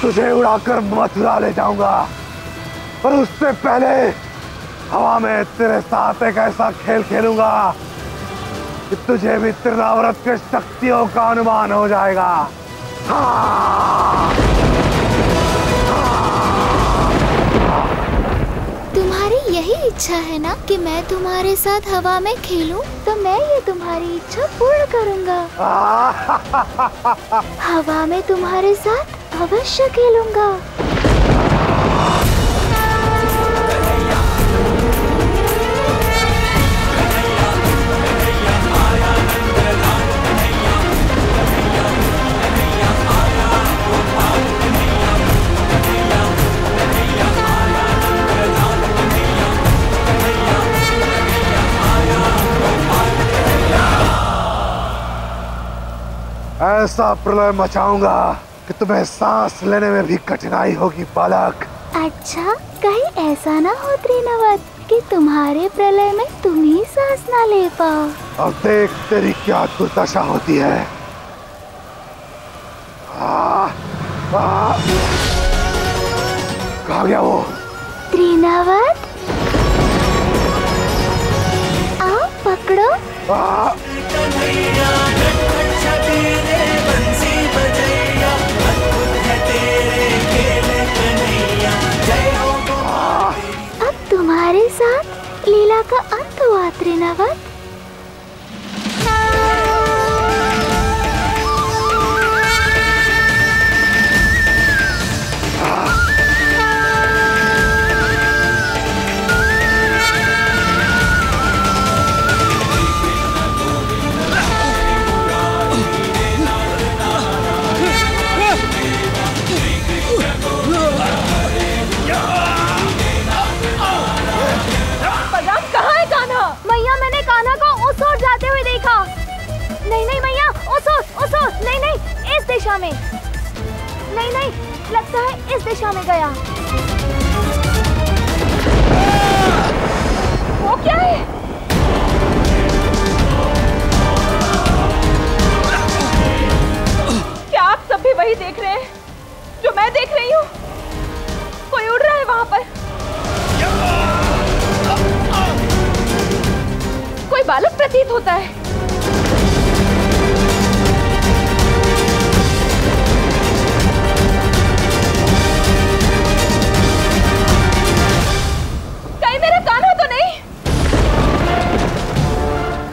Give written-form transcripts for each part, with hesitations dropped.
तुझे उड़ाकर मथुरा ले जाऊंगा, पर उससे पहले हवा में तेरे साथ एक ऐसा खेल खेलूंगा कि तुझे भी तृणाव्रत के शक्तियों का अनुमान हो जाएगा। तुम्हारी यही इच्छा है ना कि मैं तुम्हारे साथ हवा में खेलूं? तो मैं ये तुम्हारी इच्छा पूर्ण करूंगा। हवा में तुम्हारे साथ अवश्य खेलूंगा। ऐसा प्रलय मचाऊंगा कि तुम्हें सांस लेने में भी कठिनाई होगी बालक। अच्छा, कहीं ऐसा ना हो त्रिनवत कि तुम्हारे प्रलय में तुम ही सांस ना ले पाओ। अब देख तेरी क्या दुर्दशा होती है। कहाँ गया वो? त्रिनवत, आओ पकड़ो। अब तुम्हारे साथ लीला का अंत हुआ त्रिनवत। नहीं नहीं मैया, उस ओर, नहीं नहीं, इस दिशा में। नहीं नहीं, लगता है इस दिशा में गया। वो क्या है? क्या आप सब भी वही देख रहे हैं जो मैं देख रही हूँ? कोई उड़ रहा है वहाँ पर। कोई बालक प्रतीत होता है।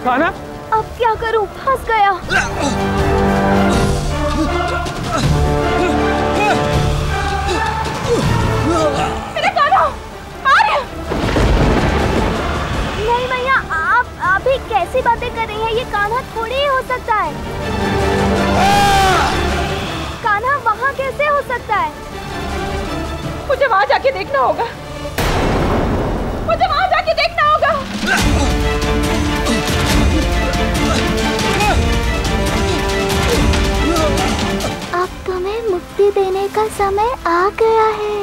कान्हा? अब क्या करूं? फंस गया। मेरा कान्हा! आर्य! नहीं मैया, आप अभी कैसी बातें कर रही हैं? ये कान्हा थोड़ी ही हो सकता है। कान्हा वहाँ कैसे हो सकता है? मुझे वहाँ जाके देखना होगा। मुझे वहाँ जाके देखना होगा। अब तुम्हें मुक्ति देने का समय आ गया है।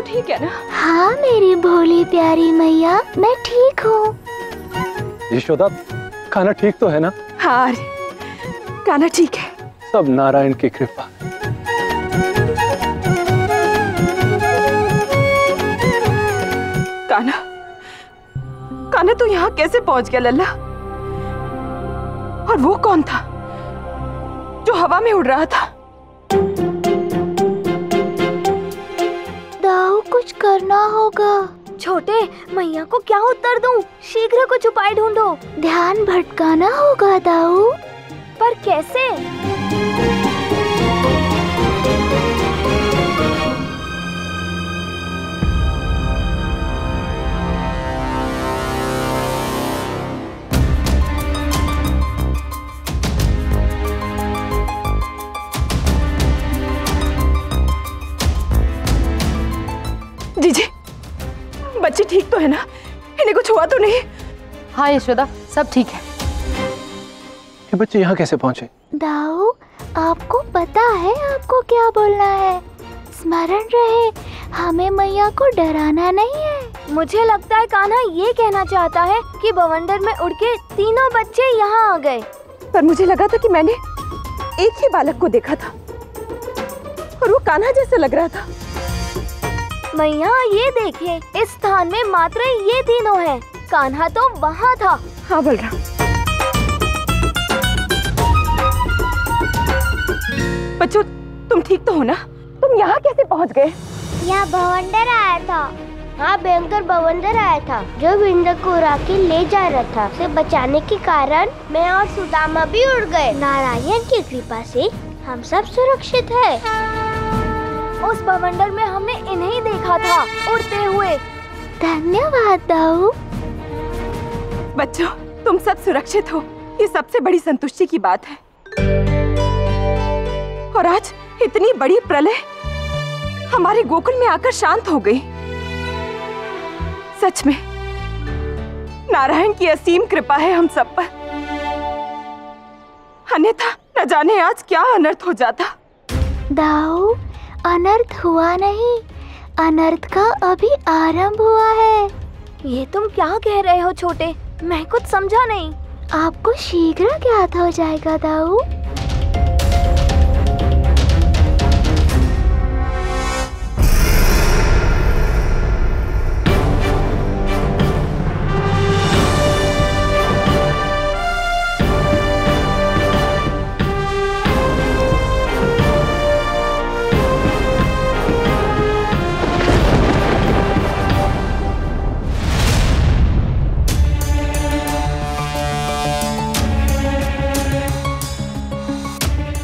ठीक है ना? हाँ मेरी भोली प्यारी मैया, मैं ठीक हूँ। यशोदा, कान्हा ठीक तो है ना? हाँ कान्हा ठीक है। सब नारायण की कृपा। कान्हा कान्हा तू यहाँ कैसे पहुंच गया लल्ला? और वो कौन था जो हवा में उड़ रहा था? दाऊ, कुछ करना होगा। छोटे, मैया को क्या उत्तर दूं? शीघ्र कुछ उपाय ढूंढो। ध्यान भटकाना होगा दाऊ। पर कैसे? जीजी, बच्ची ठीक तो है ना? इन्हें कुछ हुआ तो नहीं? हाँ यशोदा, सब ठीक है। ये बच्चे यहाँ कैसे पहुँचे? दाऊ, आपको पता है आपको क्या बोलना है? स्मरण रहे, हमें मैया को डराना नहीं है। मुझे लगता है कान्हा ये कहना चाहता है कि बवंडर में उड़ के तीनों बच्चे यहाँ आ गए। पर मुझे लगा था कि मैंने एक ही बालक को देखा था और वो कान्हा जैसा लग रहा था। मैया ये देखिए, इस स्थान में मात्र ये तीनों हैं। कान्हा तो वहाँ था। हाँ बलराम। बच्चों, तुम ठीक तो हो ना? तुम यहाँ कैसे पहुँच गए? यहाँ बवंडर आया था। हाँ, भयंकर बवंडर आया था जो विंध्य को उड़ा के ले जा रहा था। उसे बचाने के कारण मैं और सुदामा भी उड़ गए। नारायण की कृपा से हम सब सुरक्षित हैं। उस बवंडर में हमने इन्हें देखा था उड़ते हुए। धन्यवाद दाऊ। बच्चों, तुम सब सुरक्षित हो, ये सबसे बड़ी संतुष्टि की बात है। और आज इतनी बड़ी प्रलय हमारे गोकुल में आकर शांत हो गई। सच में नारायण की असीम कृपा है हम सब पर। अन्यथा न जाने आज क्या अनर्थ हो जाता। दाऊ, अनर्थ हुआ नहीं, अनर्थ का अभी आरंभ हुआ है। ये तुम क्या कह रहे हो छोटे? मैं कुछ समझा नहीं। आपको शीघ्र ज्ञात हो जाएगा दाऊ।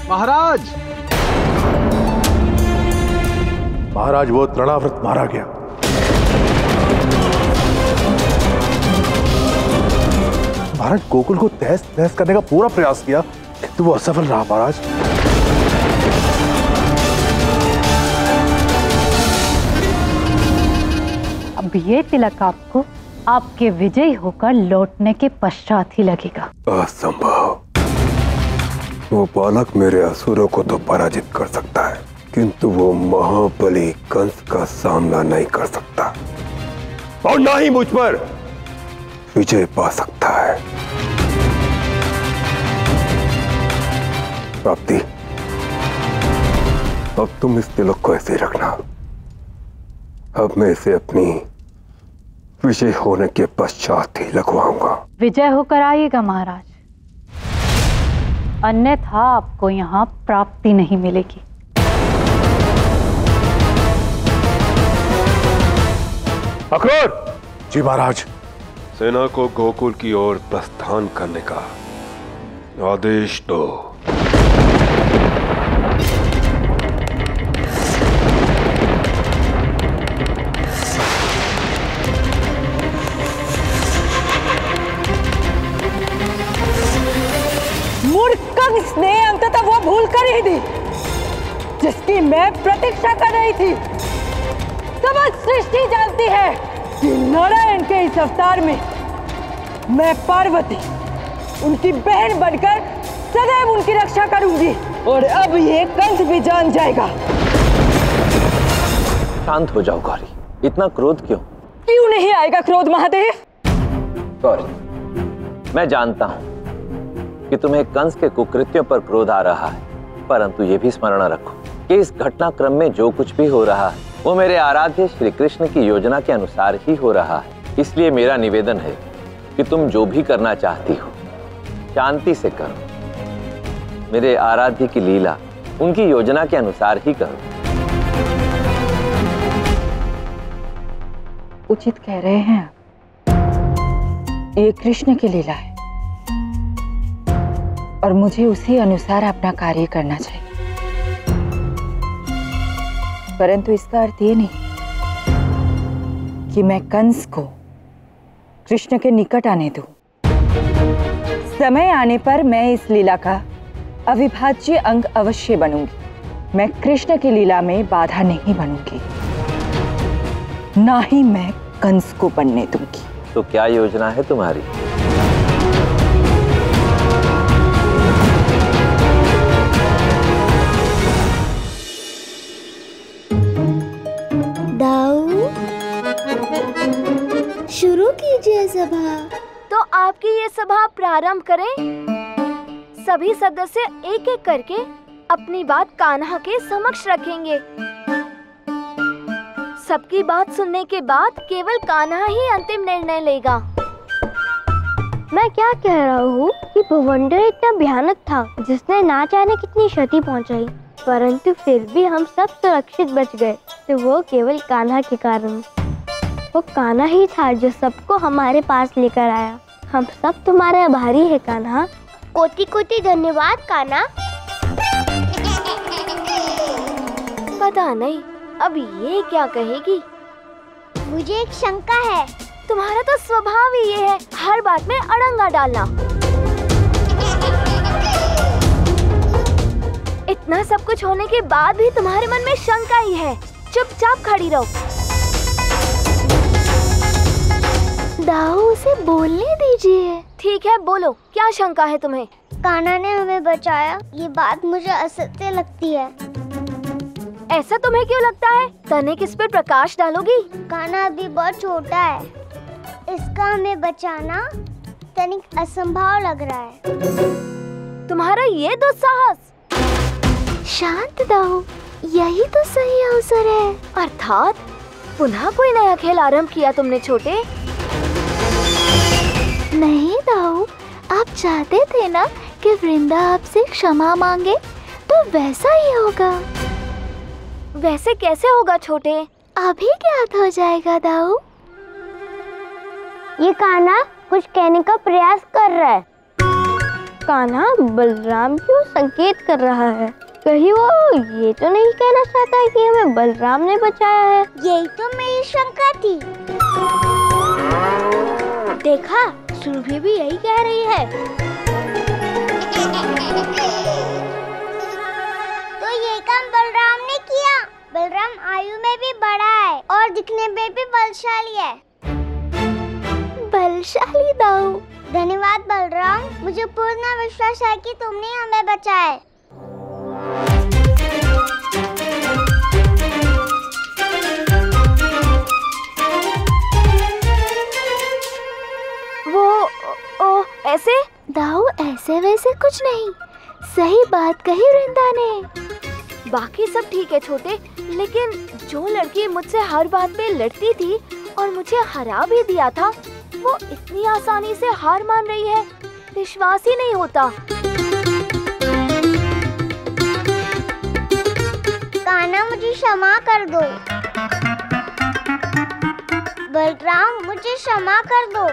महाराज, महाराज, वो तृणाव्रत मारा गया। महाराज, गोकुल को तहस नहस करने का पूरा प्रयास किया किंतु वो असफल रहा। महाराज, अब ये तिलक आपको आपके विजयी होकर लौटने के पश्चात ही लगेगा। असंभव। वो बालक मेरे असुरों को तो पराजित कर सकता है किंतु वो महाबली कंस का सामना नहीं कर सकता और ना ही मुझ पर विजय पा सकता है। प्राप्ति, अब तुम इस तिलक को ऐसे ही रखना। अब मैं इसे अपनी विजय होने के पश्चात ही लगवाऊंगा। विजय होकर आइएगा महाराज, अन्यथा आपको यहाँ प्राप्ति नहीं मिलेगी। अक्रूर! जी महाराज। सेना को गोकुल की ओर प्रस्थान करने का आदेश दो। कंस ने अंततः वो भूल कर ही दी जिसकी मैं प्रतीक्षा कर रही थी। समस्त सृष्टि जानती है कि नारायण के इस अवतार में मैं पार्वती उनकी बहन बनकर सदैव उनकी रक्षा करूंगी और अब ये कंस भी जान जाएगा। शांत हो जाओ गौरी, इतना क्रोध क्यों? क्यों नहीं आएगा क्रोध महादेव? गौरी, मैं जानता हूं कि तुम्हें कंस के कुकृत्यों पर क्रोध आ रहा है, परंतु ये भी स्मरण रखो कि इस घटनाक्रम में जो कुछ भी हो रहा है वो मेरे आराध्य श्री कृष्ण की योजना के अनुसार ही हो रहा है। इसलिए मेरा निवेदन है कि तुम जो भी करना चाहती हो शांति से करो। मेरे आराध्य की लीला उनकी योजना के अनुसार ही करो। उचित कह रहे हैं आप। ये कृष्ण की लीला है और मुझे उसी अनुसार अपना कार्य करना चाहिए, परंतु इसका अर्थ ये नहीं कि मैं कंस को कृष्ण के निकट आने दूं। समय आने पर मैं इस लीला का अविभाज्य अंग अवश्य बनूंगी। मैं कृष्ण की लीला में बाधा नहीं बनूंगी, ना ही मैं कंस को बनने दूंगी। तो क्या योजना है तुम्हारी? दाऊ, शुरू कीजिए सभा। तो आपकी ये सभा प्रारंभ करें। सभी सदस्य एक एक करके अपनी बात कान्हा के समक्ष रखेंगे। सबकी बात सुनने के बाद केवल कान्हा ही अंतिम निर्णय लेगा। मैं क्या कह रहा हूँ कि भवंडर इतना भयानक था जिसने ना जाने कितनी क्षति पहुँचाई, परंतु फिर भी हम सब सुरक्षित बच गए। तो वो केवल कान्हा के कारण। वो कान्हा ही था जो सबको हमारे पास लेकर आया। हम सब तुम्हारे आभारी है कान्हा। कोटि कोटि धन्यवाद कान्हा। पता नहीं अब ये क्या कहेगी। मुझे एक शंका है। तुम्हारा तो स्वभाव ही ये है, हर बात में अड़ंगा डालना। इतना सब कुछ होने के बाद भी तुम्हारे मन में शंका ही है। चुपचाप खड़ी रहो। दाऊ, उसे बोलने दीजिए। ठीक है, बोलो, क्या शंका है तुम्हें? कान्हा ने हमें बचाया, ये बात मुझे असत्य लगती है। ऐसा तुम्हें क्यों लगता है? तनिक इस पर प्रकाश डालोगी? कान्हा अभी बहुत छोटा है, इसका हमें बचाना तनिक असंभव लग रहा है। तुम्हारा ये दुस्साहस। शांत दाऊ, यही तो सही अवसर है। अर्थात पुनः कोई नया खेल आरंभ किया तुमने छोटे? नहीं दाऊ, आप चाहते थे ना कि वृंदा आपसे क्षमा मांगे, तो वैसा ही होगा। वैसे कैसे होगा छोटे? अभी ज्ञात हो जाएगा दाऊ। ये कान्हा कुछ कहने का प्रयास कर रहा है। कान्हा बलराम क्यों संकेत कर रहा है? कहीं वो ये तो नहीं कहना चाहता कि हमें बलराम ने बचाया है? यही तो मेरी शंका थी। देखा, सुरभि भी यही कह रही है। तो ये काम बलराम ने किया। बलराम आयु में भी बड़ा है और दिखने में भी बलशाली है। बलशाली दाऊ। धन्यवाद बलराम, मुझे पूर्ण विश्वास है कि तुमने हमें बचाया। ऐसे? दाऊ, ऐसे वैसे कुछ नहीं, सही बात कही वृंदा ने। बाकी सब ठीक है छोटे, लेकिन जो लड़की मुझसे हर बात पे लड़ती थी और मुझे हरा भी दिया था, वो इतनी आसानी से हार मान रही है। विश्वास ही नहीं होता। कान्हा, मुझे क्षमा कर दो। बलराम, मुझे क्षमा कर दो।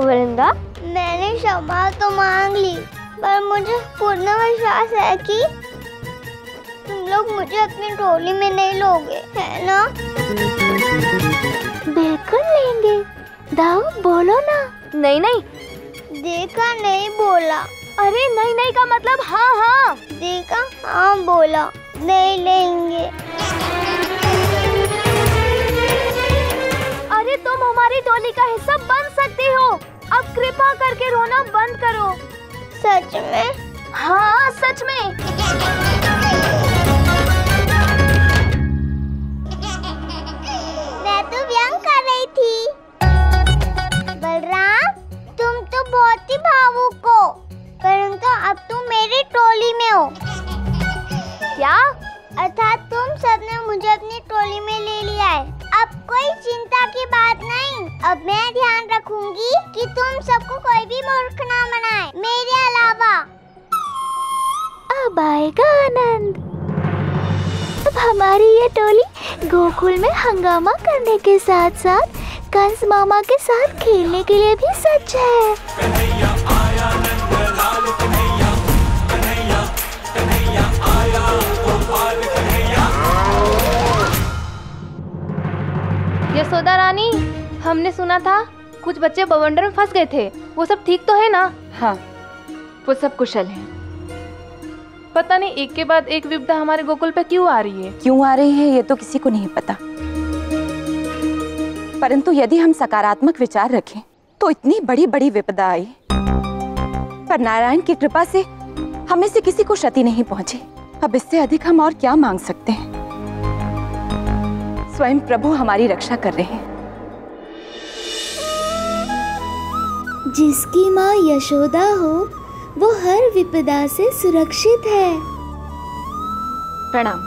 वृंदा, मैंने क्षमा तो मांग ली, पर मुझे पूर्ण विश्वास है कि तुम लोग मुझे अपनी टोली में नहीं लोगे, है ना? बिल्कुल लेंगे। दाऊ, बोलो ना। नहीं नहीं। देखा, नहीं बोला। अरे नहीं नहीं का मतलब हाँ हाँ। देखा, हाँ बोला। नहीं लेंगे। अरे तुम हमारी टोली का हिस्सा बन सकती हो। अब कृपा करके रोना बंद करो। सच में? हाँ, सच में। मैं तो व्यंग कर रही थी। क्या? अर्थात तुम सबने मुझे अपनी टोली में ले लिया है। अब कोई चिंता की बात नहीं। अब मैं ध्यान रखूंगी कि तुम सबको कोई भी मूर्ख ना बनाए, मेरे अलावा। अब आएगा आनंद। अब हमारी ये टोली गोकुल में हंगामा करने के साथ साथ कंस मामा के साथ खेलने के लिए भी सच है। यशोदा रानी, हमने सुना था कुछ बच्चे बवंडर में फंस गए थे, वो सब ठीक तो है ना? हाँ, वो सब कुशल हैं। पता नहीं एक के बाद एक विपदा हमारे गोकुल पे क्यों आ रही है। क्यों आ रही है ये तो किसी को नहीं पता, परंतु यदि हम सकारात्मक विचार रखें तो इतनी बड़ी बड़ी विपदा आई, पर नारायण की कृपा से हमें से किसी को क्षति नहीं पहुंची। अब इससे अधिक हम और क्या मांग सकते हैं? स्वयं प्रभु हमारी रक्षा कर रहे हैं। जिसकी माँ यशोदा हो वो हर विपदा से सुरक्षित है। प्रणाम।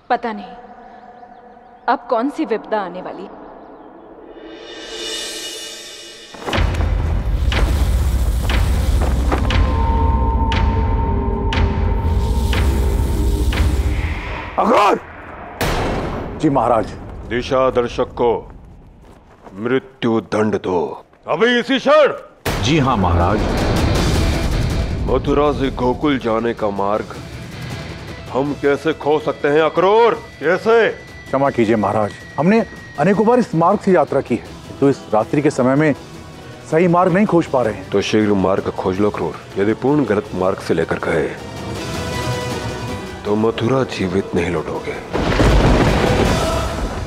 पता नहीं अब कौन सी विपदा आने वाली। अकबर! जी महाराज। दिशा दर्शक को मृत्यु दंड दो अभी इसी क्षण। जी हाँ महाराज। मथुरा से गोकुल जाने का मार्ग हम कैसे खो सकते हैं अक्रूर? कैसे? क्षमा कीजिए महाराज, हमने अनेकों बार इस मार्ग से यात्रा की है, तो इस रात्रि के समय में सही मार्ग नहीं खोज पा रहे हैं। तो शीघ्र मार्ग खोज लो अक्रूर। यदि पूर्ण गलत मार्ग से लेकर गए तो मथुरा जीवित नहीं लौटोगे।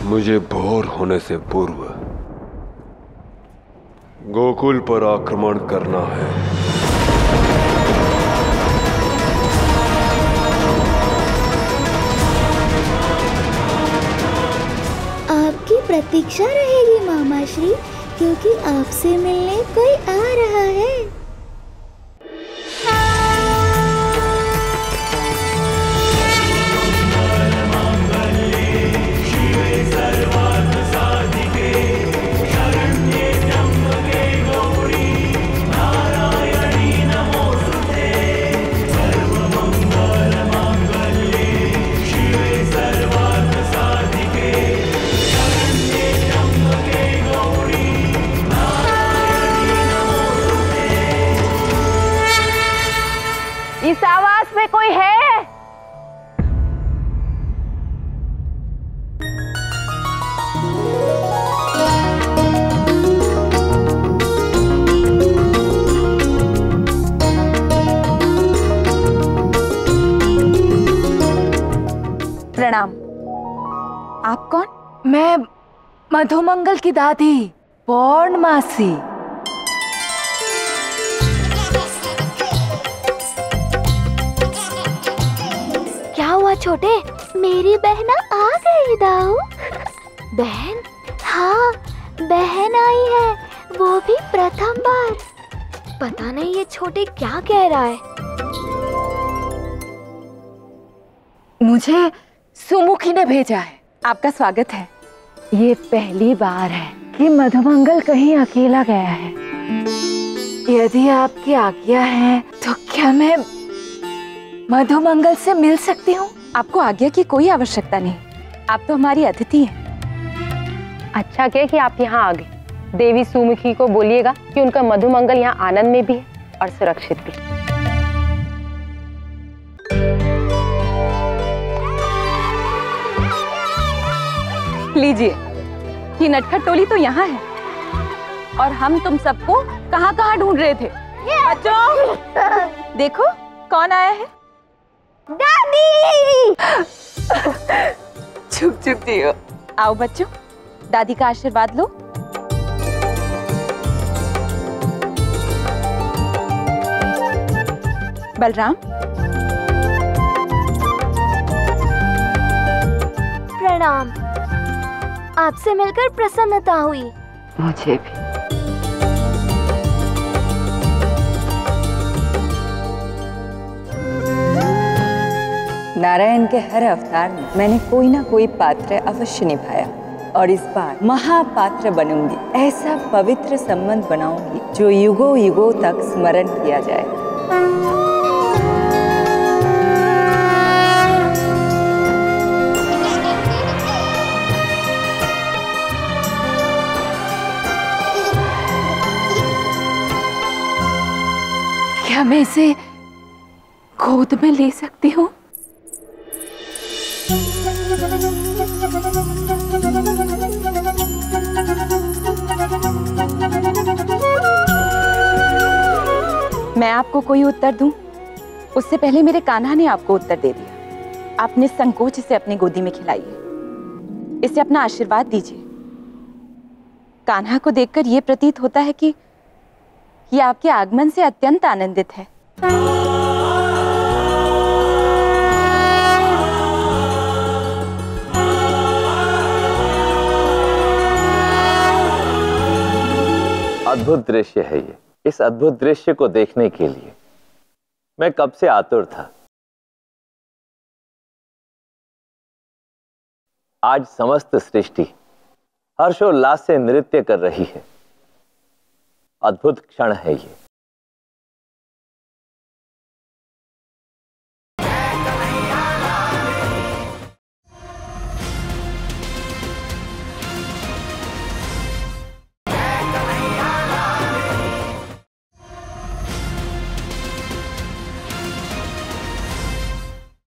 मुझे भोर होने से पूर्व गोकुल पर आक्रमण करना है। आपकी प्रतीक्षा रहेगी मामा श्री, क्योंकि आपसे मिलने कोई आ रहा है। इस आवाज में कोई है? प्रणाम। आप कौन? मैं मधुमंगल की दादी पौर्णमासी। क्या हुआ छोटे? मेरी बहना आ गई दाऊ। बहन? हाँ, बहन आई है, वो भी प्रथम बार। पता नहीं ये छोटे क्या कह रहा है। मुझे सुमुखी ने भेजा है। आपका स्वागत है। ये पहली बार है कि मधुमंगल कहीं अकेला गया है। यदि आपकी आज्ञा है तो क्या मैं मधुमंगल से मिल सकती हूँ? आपको आज्ञा की कोई आवश्यकता नहीं, आप तो हमारी अतिथि हैं। अच्छा किया कि आप यहाँ आ गए। देवी सुमुखी को बोलिएगा कि उनका मधुमंगल यहाँ आनंद में भी है और सुरक्षित भी। लीजिए, ये नटखट टोली तो यहाँ है और हम तुम सबको कहाँ कहाँ ढूंढ रहे थे। बच्चों, देखो कौन आया है। दादी! चुप चुप जियो। आओ बच्चों, दादी का आशीर्वाद लो। बलराम। प्रणाम। आपसे मिलकर प्रसन्नता हुई। मुझे भी। नारायण के हर अवतार में मैंने कोई ना कोई पात्र अवश्य निभाया और इस बार महापात्र बनूंगी। ऐसा पवित्र संबंध बनाऊंगी जो युगों युगों तक स्मरण किया जाए। क्या मैं इसे गोद में ले सकती हूँ? मैं आपको कोई उत्तर दूं, उससे पहले मेरे कान्हा ने आपको उत्तर दे दिया। आपने संकोच इसे अपनी गोदी में खिलाई। इसे अपना आशीर्वाद दीजिए। कान्हा को देखकर यह प्रतीत होता है कि यह आपके आगमन से अत्यंत आनंदित है। अद्भुत दृश्य है ये। इस अद्भुत दृश्य को देखने के लिए मैं कब से आतुर था। आज समस्त सृष्टि हर्षोल्लास से नृत्य कर रही है। अद्भुत क्षण है ये।